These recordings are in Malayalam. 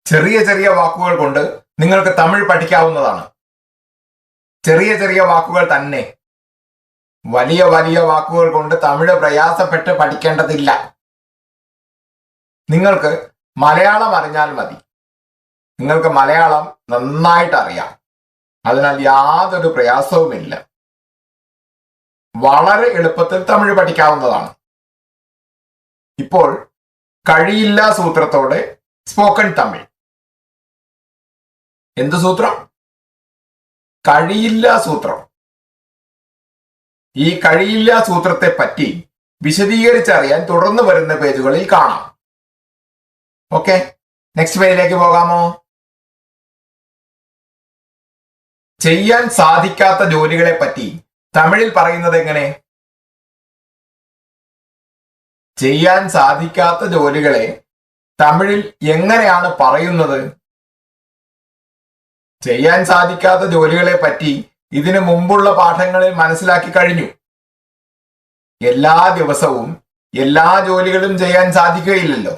ചെറിയ ചെറിയ വാക്കുകൾ കൊണ്ട് നിങ്ങൾക്ക് തമിഴ് പഠിക്കാവുന്നതാണ്. ചെറിയ ചെറിയ വാക്കുകൾ തന്നെ. വലിയ വലിയ വാക്കുകൾ കൊണ്ട് തമിഴ് പ്രയാസപ്പെട്ട് പഠിക്കേണ്ടതില്ല. നിങ്ങൾക്ക് മലയാളം അറിഞ്ഞാൽ മതി. നിങ്ങൾക്ക് മലയാളം നന്നായിട്ട് അറിയാം. അതിനാൽ യാതൊരു പ്രയാസവുമില്ല. വളരെ എളുപ്പത്തിൽ തമിഴ് പഠിക്കാവുന്നതാണ്. ഇപ്പോൾ കഴിയില്ല സൂത്രത്തോടെ സ്പോക്കൺ തമിഴ്. എന്ത് സൂത്രം? കഴിയില്ല സൂത്രം. ഈ കഴിയില്ല സൂത്രത്തെ പറ്റി വിശദീകരിച്ചറിയാൻ തുടർന്ന് വരുന്ന പേജുകളിൽ കാണാം. ഓക്കെ, നെക്സ്റ്റ് പേജിലേക്ക് പോകാമോ? ചെയ്യാൻ സാധിക്കാത്ത ജോലികളെ പറ്റി തമിഴിൽ പറയുന്നത് എങ്ങനെ? ചെയ്യാൻ സാധിക്കാത്ത ജോലികളെ തമിഴിൽ എങ്ങനെയാണ് പറയുന്നത്? ചെയ്യാൻ സാധിക്കാത്ത ജോലികളെ പറ്റി ഇതിനു മുമ്പുള്ള പാഠങ്ങളിൽ മനസ്സിലാക്കി കഴിഞ്ഞു. എല്ലാ ദിവസവും എല്ലാ ജോലികളും ചെയ്യാൻ സാധിക്കുകയില്ലല്ലോ.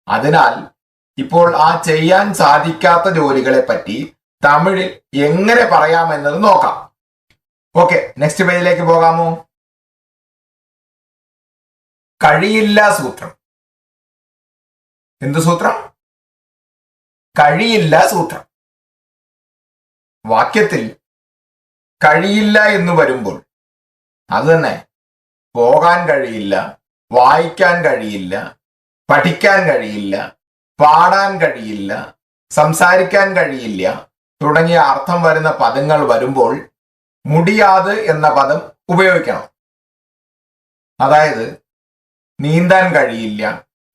അതിനാൽ ഇപ്പോൾ ആ ചെയ്യാൻ സാധിക്കാത്ത ജോലികളെ പറ്റി തമിഴിൽ എങ്ങനെ പറയാമെന്നത് നോക്കാം. ഓക്കെ, നെക്സ്റ്റ് പേജിലേക്ക് പോകാമോ? കഴിയില്ല സൂത്രം. എന്ത് സൂത്രം? കഴിയില്ല സൂത്രം. വാക്യത്തിൽ കഴിയില്ല എന്ന് വരുമ്പോൾ അത് തന്നെ പോകാൻ കഴിയില്ല, വായിക്കാൻ കഴിയില്ല, പഠിക്കാൻ കഴിയില്ല, പാടാൻ കഴിയില്ല, സംസാരിക്കാൻ കഴിയില്ല തുടങ്ങിയ അർത്ഥം വരുന്ന പദങ്ങൾ വരുമ്പോൾ മുടിയാത് എന്ന പദം ഉപയോഗിക്കണം. അതായത് നീന്താൻ കഴിയില്ല,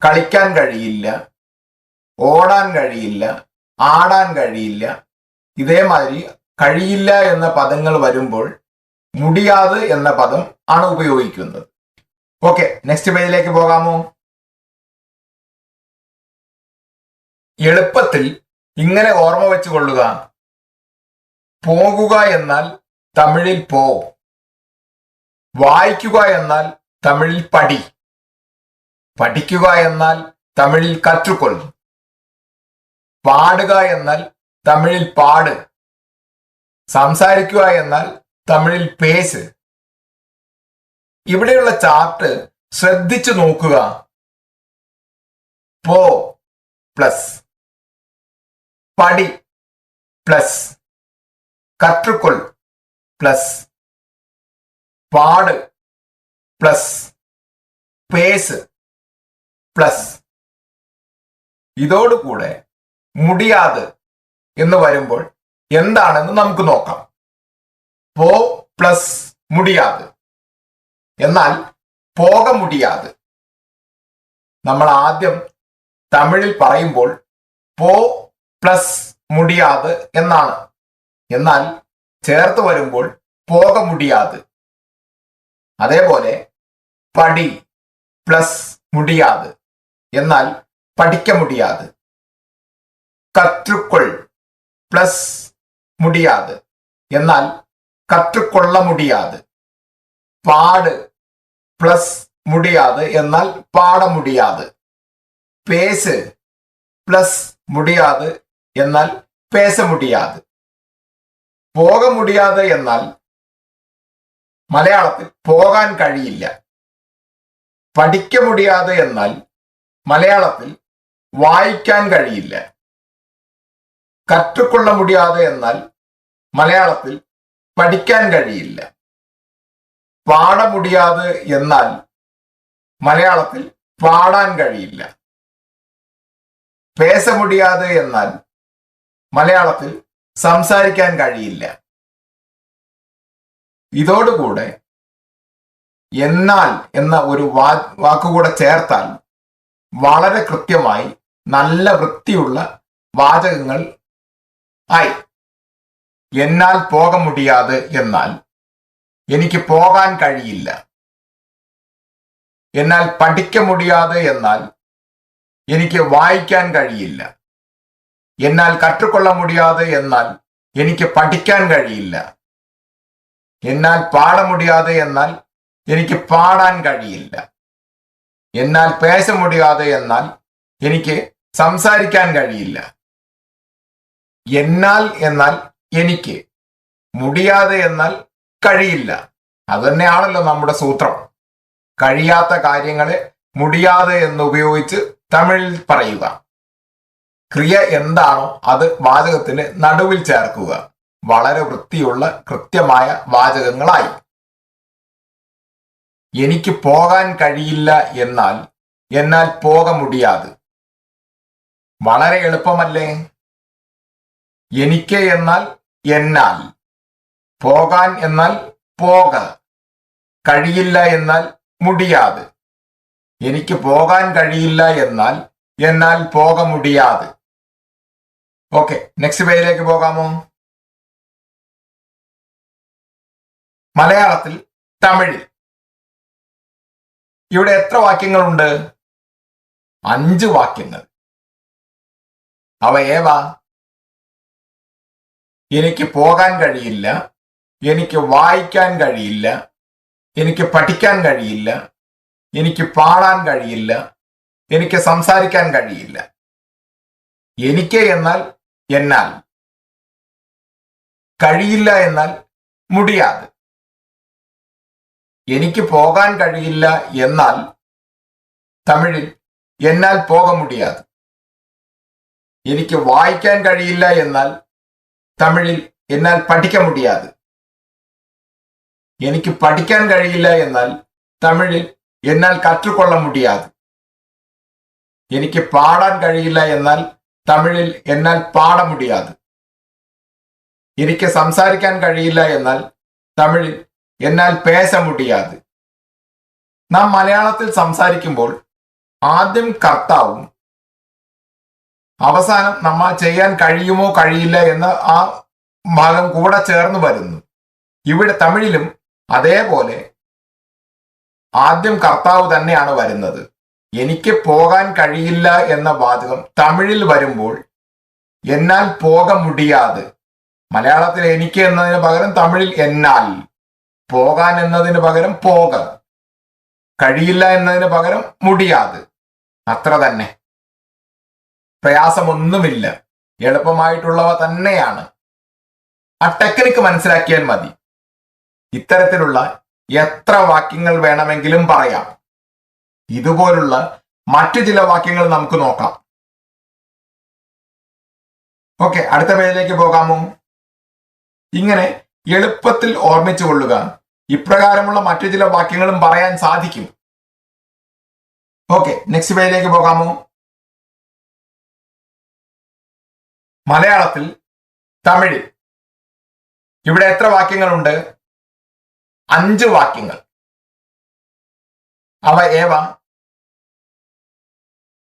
കളിക്കാൻ കഴിയില്ല, ഓടാൻ കഴിയില്ല, ആടാൻ കഴിയില്ല, ഇതേമാതിരി കഴിയില്ല എന്ന പദങ്ങൾ വരുമ്പോൾ മുടിയാത് എന്ന പദം ആണ് ഉപയോഗിക്കുന്നത്. ഓക്കെ, നെക്സ്റ്റ് പേജിലേക്ക് പോകാമോ? എളുപ്പത്തിൽ ഇങ്ങനെ ഓർമ്മ വെച്ചുകൊള്ളുക. പോകുക എന്നാൽ തമിഴിൽ പോ. വായിക്കുക എന്നാൽ തമിഴിൽ പഠി. പഠിക്കുക എന്നാൽ തമിഴിൽ കற்றுക്കൊൾ. പാടുക എന്നാൽ തമിഴിൽ പാട്. സംസാരിക്കുക എന്നാൽ തമിഴിൽ പേസ്. ഇവിടെയുള്ള ചാർട്ട് ശ്രദ്ധിച്ചു നോക്കുക. പോ പ്ലസ്, പഠി പ്ലസ്, കற்றுക്കൊൾ പ്ലസ്, പാട് പ്ലസ്, പേസ് പ്ലസ്. ഇതോടുകൂടെ മുടിയാത് എന്ന് വരുമ്പോൾ എന്താണെന്ന് നമുക്ക് നോക്കാം. പോ പ്ലസ് മുടിയാത് എന്നാൽ പോക മുടിയാത്. നമ്മൾ ആദ്യം തമിഴിൽ പറയുമ്പോൾ പോ പ്ലസ് മുടിയാത് എന്നാണ്. എന്നാൽ ചേർത്ത് വരുമ്പോൾ പോക മുടിയാത്. അതേപോലെ പഠി പ്ലസ് മുടിയാത് എന്നാൽ പഠിക്ക മുടിയാത്. കற்றுക്കൊൾ പ്ലസ് മുടിയാത് എന്നാൽ കற்றுക്കൊള്ള മുടിയാത്. പാട് പ്ലസ് മുടിയാത് എന്നാൽ പാട മുടിയാത്. പേസ് പ്ലസ് മുടിയാത് എന്നാൽ പേസ മുടിയാത്. പോക മുടിയാത് എന്നാൽ മലയാളത്തിൽ പോകാൻ കഴിയില്ല. പഠിക്ക മുടിയാത് എന്നാൽ മലയാളത്തിൽ വായിക്കാൻ കഴിയില്ല. കற்றுക്കൊള്ള മുടിയാത് എന്നാൽ മലയാളത്തിൽ പഠിക്കാൻ കഴിയില്ല. പാട മുടിയാത് എന്നാൽ മലയാളത്തിൽ പാടാൻ കഴിയില്ല. പേസ മുടിയാത് എന്നാൽ മലയാളത്തിൽ സംസാരിക്കാൻ കഴിയില്ല. ഇതോടുകൂടെ എന്നാൽ എന്ന ഒരു വാക്കുകൂടെ ചേർത്താൽ വളരെ കൃത്യമായി നല്ല വൃത്തിയുള്ള വാചകങ്ങൾ ആയി. എന്നാൽ പോക മുടിയാത് എന്നാൽ എനിക്ക് പോകാൻ കഴിയില്ല. എന്നാൽ പഠിക്ക മുടിയാത് എന്നാൽ എനിക്ക് വായിക്കാൻ കഴിയില്ല. എന്നാൽ കற்றுക്കൊള്ള മുടിയാത് എന്നാൽ എനിക്ക് പഠിക്കാൻ കഴിയില്ല. എന്നാൽ പാട മുടിയാതെ എന്നാൽ എനിക്ക് പാടാൻ കഴിയില്ല. എന്നാൽ പേശ മുടിയാതെ എന്നാൽ എനിക്ക് സംസാരിക്കാൻ കഴിയില്ല. എന്നാൽ എന്നാൽ എനിക്ക്, മുടിയാതെ എന്നാൽ കഴിയില്ല. അതുതന്നെയാണല്ലോ നമ്മുടെ സൂത്രം. കഴിയാത്ത കാര്യങ്ങളെ മുടിയാതെ എന്ന് ഉപയോഗിച്ച് തമിഴിൽ പറയുക. ക്രിയ എന്താണോ അത് വാചകത്തിന് നടുവിൽ ചേർക്കുക. വളരെ വൃത്തിയുള്ള കൃത്യമായ വാചകങ്ങളായി. എനിക്ക് പോകാൻ കഴിയില്ല എന്നാൽ എന്നാൽ പോക മുടിയാതെ. വളരെ എളുപ്പമല്ലേ? എനിക്ക് എന്നാൽ എന്നാൽ, പോകാൻ എന്നാൽ പോക, കഴിയില്ല എന്നാൽ മുടിയാതെ. എനിക്ക് പോകാൻ കഴിയില്ല എന്നാൽ എന്നാൽ പോക മുടിയാതെ. ഓക്കെ, നെക്സ്റ്റ് പേജിലേക്ക് പോകാമോ? മലയാളത്തിൽ തമിഴിൽ ഇവിടെ എത്ര വാക്യങ്ങളുണ്ട്? 5 വാക്യങ്ങൾ. അവ ഏവാ? എനിക്ക് പോകാൻ കഴിയില്ല, എനിക്ക് വായിക്കാൻ കഴിയില്ല, എനിക്ക് പഠിക്കാൻ കഴിയില്ല, എനിക്ക് പാടാൻ കഴിയില്ല, എനിക്ക് സംസാരിക്കാൻ കഴിയില്ല. എനിക്ക് എന്നാൽ എന്നാൽ, കഴിയില്ല എന്നാൽ മുടിയാതെ. എനിക്ക് പോകാൻ കഴിയില്ല എന്നാൽ തമിഴിൽ എന്നാൽ പോക മുടിയാതെ. എനിക്ക് വായിക്കാൻ കഴിയില്ല എന്നാൽ തമിഴിൽ എന്നാൽ പഠിക്ക മുടിയാതെ. എനിക്ക് പഠിക്കാൻ കഴിയില്ല എന്നാൽ തമിഴിൽ എന്നാൽ കற்றுക്കൊള്ള മുടിയാതെ. എനിക്ക് പാടാൻ കഴിയില്ല എന്നാൽ തമിഴിൽ എന്നാൽ പാട മുടിയാതെ. എനിക്ക് സംസാരിക്കാൻ കഴിയില്ല എന്നാൽ തമിഴിൽ എന്നാൽ പേശ മുടിയാതെ. നാം മലയാളത്തിൽ സംസാരിക്കുമ്പോൾ ആദ്യം കർത്താവും അവസാനം നമ്മ ചെയ്യാൻ കഴിയുമോ കഴിയില്ല എന്ന ആ ഭാഗം കൂടെ ചേർന്ന് വരുന്നു. ഇവിടെ തമിഴിലും അതേപോലെ ആദ്യം കർത്താവ് തന്നെയാണ് വരുന്നത്. എനിക്ക് പോകാൻ കഴിയില്ല എന്ന വാചകം തമിഴിൽ വരുമ്പോൾ എന്നാൽ പോക മുടിയാതെ. മലയാളത്തിൽ എനിക്ക് എന്നതിന് പകരം തമിഴിൽ എന്നാൽ, പോകാൻ എന്നതിന് പകരം പോക, കഴിയില്ല എന്നതിന് പകരം മുടിയാതെ. അത്ര തന്നെ, പ്രയാസമൊന്നുമില്ല, എളുപ്പമായിട്ടുള്ളവ തന്നെയാണ്. ആ ടെക്നിക്ക് മനസ്സിലാക്കിയാൽ മതി. ഇത്തരത്തിലുള്ള എത്ര വാക്യങ്ങൾ വേണമെങ്കിലും പറയാം. ഇതുപോലുള്ള മറ്റു ചില വാക്യങ്ങൾ നമുക്ക് നോക്കാം. ഓക്കെ, അടുത്ത പേജിലേക്ക് പോകാമോ? ഇങ്ങനെ എളുപ്പത്തിൽ ഓർമ്മിച്ചു കൊള്ളുക. ഇപ്രകാരമുള്ള മറ്റു ചില വാക്യങ്ങളും പറയാൻ സാധിക്കും. ഓക്കെ, നെക്സ്റ്റ് പേജിലേക്ക് പോകാമോ? മലയാളത്തിൽ തമിഴിൽ ഇവിടെ എത്ര വാക്യങ്ങളുണ്ട്? 5 വാക്യങ്ങൾ. അവ ഏവ?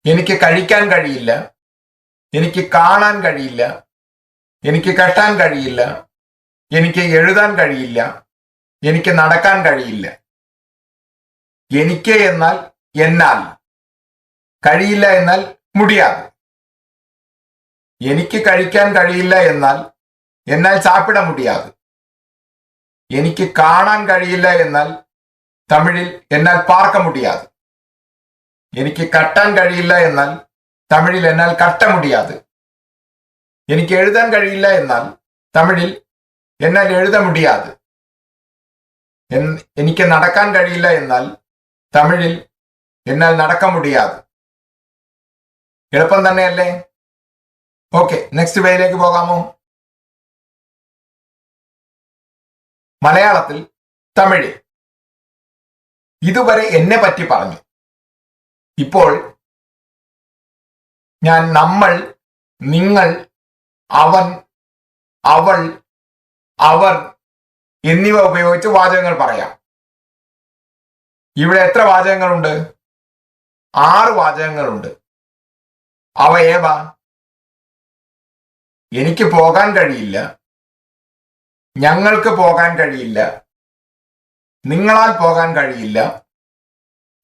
എനിക്ക് കഴിക്കാൻ കഴിയില്ല, എനിക്ക് കാണാൻ കഴിയില്ല, എനിക്ക് കെട്ടാൻ കഴിയില്ല, എനിക്ക് എഴുതാൻ കഴിയില്ല, എനിക്ക് നടക്കാൻ കഴിയില്ല. എനിക്ക് എന്നാൽ എന്നാൽ, കഴിയില്ല എന്നാൽ മുടിയാതെ. എനിക്ക് കഴിക്കാൻ കഴിയില്ല എന്നാൽ എന്നാൽ സാപ്പിട മുടിയാതെ. എനിക്ക് കാണാൻ കഴിയില്ല എന്നാൽ തമിഴിൽ എന്നാൽ പാർക്ക മുടിയാതെ. എനിക്ക് കട്ടാൻ കഴിയില്ല എന്നാൽ തമിഴിൽ എന്നാൽ കട്ട മുടിയാതെ. എനിക്ക് എഴുതാൻ കഴിയില്ല എന്നാൽ തമിഴിൽ എന്നാൽ എഴുത മുടിയാതെ. എനിക്ക് നടക്കാൻ കഴിയില്ല എന്നാൽ തമിഴിൽ എന്നാൽ നടക്ക മുടിയാതെ. എളുപ്പം തന്നെയല്ലേ? ഓക്കെ, നെക്സ്റ്റ് പേജിലേക്ക് പോകാമോ? മലയാളത്തിൽ തമിഴ് ഇതുവരെ എന്നെ പറ്റി പറഞ്ഞു. ഇപ്പോൾ ഞാൻ നമ്മൾ, നിങ്ങൾ, അവൻ, അവൾ, അവർ എന്നിവ ഉപയോഗിച്ച് വാചകങ്ങൾ പറയാം. ഇവിടെ എത്ര വാചകങ്ങളുണ്ട്? 6 വാചകങ്ങളുണ്ട്. അവ ഏവ? എനിക്ക് പോകാൻ കഴിയില്ല, ഞങ്ങൾക്ക് പോകാൻ കഴിയില്ല, നിങ്ങളാൽ പോകാൻ കഴിയില്ല,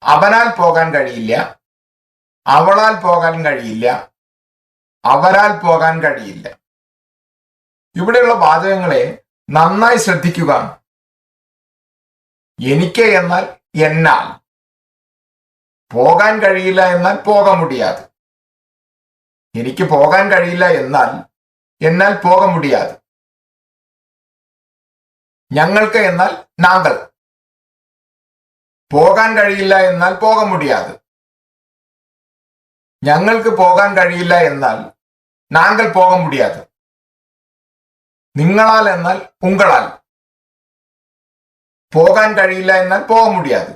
അവനാൽ പോകാൻ കഴിയില്ല, അവളാൽ പോകാൻ കഴിയില്ല, അവരാൽ പോകാൻ കഴിയില്ല. ഇവിടെയുള്ള വാചകങ്ങളെ നന്നായി ശ്രദ്ധിക്കുക. എനിക്ക് എന്നാൽ എന്നാൽ, പോകാൻ കഴിയില്ല എന്നാൽ പോക മുടിയാതെ. എനിക്ക് പോകാൻ കഴിയില്ല എന്നാൽ പോക മുടിയാത്. ഞങ്ങൾക്ക് എന്നാൽ നാങ്കൾ. പോകാൻ കഴിയില്ല എന്നാൽ പോക മുടിയാത്. ഞങ്ങൾക്ക് പോകാൻ കഴിയില്ല എന്നാൽ നാങ്കൾ പോക മുടിയാത്. നിങ്ങളാൽ എന്നാൽ ഉങ്കളാൽ. പോകാൻ കഴിയില്ല എന്നാൽ പോക മുടിയാത്.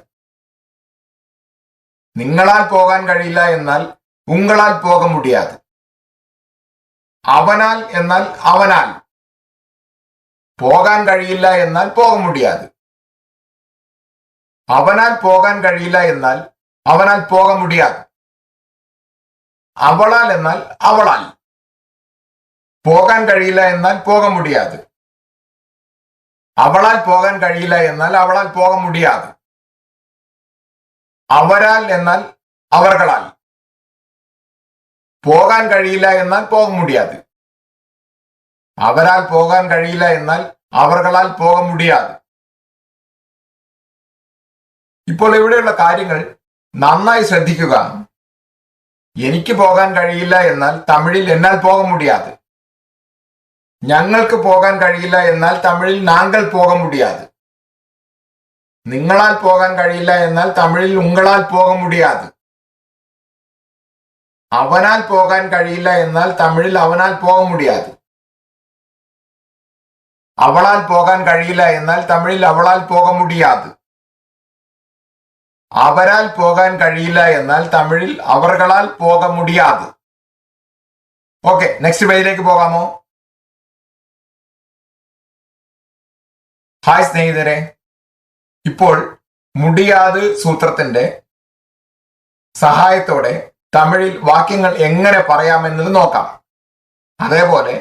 നിങ്ങളാൽ പോകാൻ കഴിയില്ല എന്നാൽ ഉങ്കളാൽ പോക മുടിയാത്. അവനാൽ എന്നാൽ അവനാൽ. പോകാൻ കഴിയില്ല എന്നാൽ പോക മുടിയാത്. അവനാൽ പോകാൻ കഴിയില്ല എന്നാൽ അവനാൽ പോക മുടിയാത്. അവളാൽ എന്നാൽ അവളാൽ. പോകാൻ കഴിയില്ല എന്നാൽ പോക മുടിയാത്. അവളാൽ പോകാൻ കഴിയില്ല എന്നാൽ അവളാൽ പോക മുടിയാത്. അവരാൽ എന്നാൽ അവർകളാൽ. പോകാൻ കഴിയില്ല എന്നാൽ പോക മുടിയാത്. അവരാൽ പോകാൻ കഴിയില്ല എന്നാൽ അവർകളാൽ പോക മുടിയാത്. ഇപ്പോൾ ഇവിടെയുള്ള കാര്യങ്ങൾ നന്നായി ശ്രദ്ധിക്കുക. എനിക്ക് പോകാൻ കഴിയില്ല എന്നാൽ തമിഴിൽ എന്നാൽ പോക മുടിയാത്. ഞങ്ങൾക്ക് പോകാൻ കഴിയില്ല എന്നാൽ തമിഴിൽ നാങ്കൾ പോക മുടിയാത്. നിങ്ങളാൽ പോകാൻ കഴിയില്ല എന്നാൽ തമിഴിൽ ഉങ്കളാൽ പോക മുടിയാത്. അവനാൽ പോകാൻ കഴിയില്ല എന്നാൽ തമിഴിൽ അവനാൽ പോക മുടിയാത്. അവളാൽ പോകാൻ കഴിയില്ല എന്നാൽ തമിഴിൽ അവളാൽ പോക മുടിയാത്. അവരാൽ പോകാൻ കഴിയില്ല എന്നാൽ തമിഴിൽ അവർകളാൽ പോക മുടിയാത്. ഓക്കെ, നെക്സ്റ്റ് പേജിലേക്ക് പോകാമോ? ഹായ് സ്നേഹിതരെ, ഇപ്പോൾ മുടിയാത് സൂത്രത്തിന്റെ സഹായത്തോടെ തമിഴിൽ വാക്യങ്ങൾ എങ്ങനെ പറയാമെന്നത് നോക്കാം. അതേപോലെ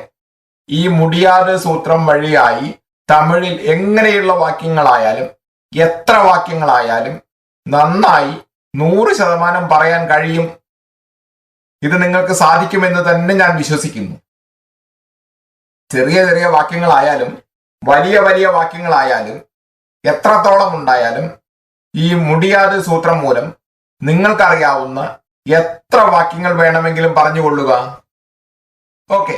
ഈ മുടിയാത് സൂത്രം വഴിയായി തമിഴിൽ എങ്ങനെയുള്ള വാക്യങ്ങളായാലും എത്ര വാക്യങ്ങളായാലും നന്നായി 100% പറയാൻ കഴിയും. ഇത് നിങ്ങൾക്ക് സാധിക്കുമെന്ന് തന്നെ ഞാൻ വിശ്വസിക്കുന്നു. ചെറിയ ചെറിയ വാക്യങ്ങളായാലും വലിയ വലിയ വാക്യങ്ങളായാലും എത്രത്തോളം ഉണ്ടായാലും ഈ മുടിയാത് സൂത്രം മൂലം നിങ്ങൾക്കറിയാവുന്ന എത്ര വാക്യങ്ങൾ വേണമെങ്കിലും പറഞ്ഞുകൊള്ളുക. ഓക്കെ,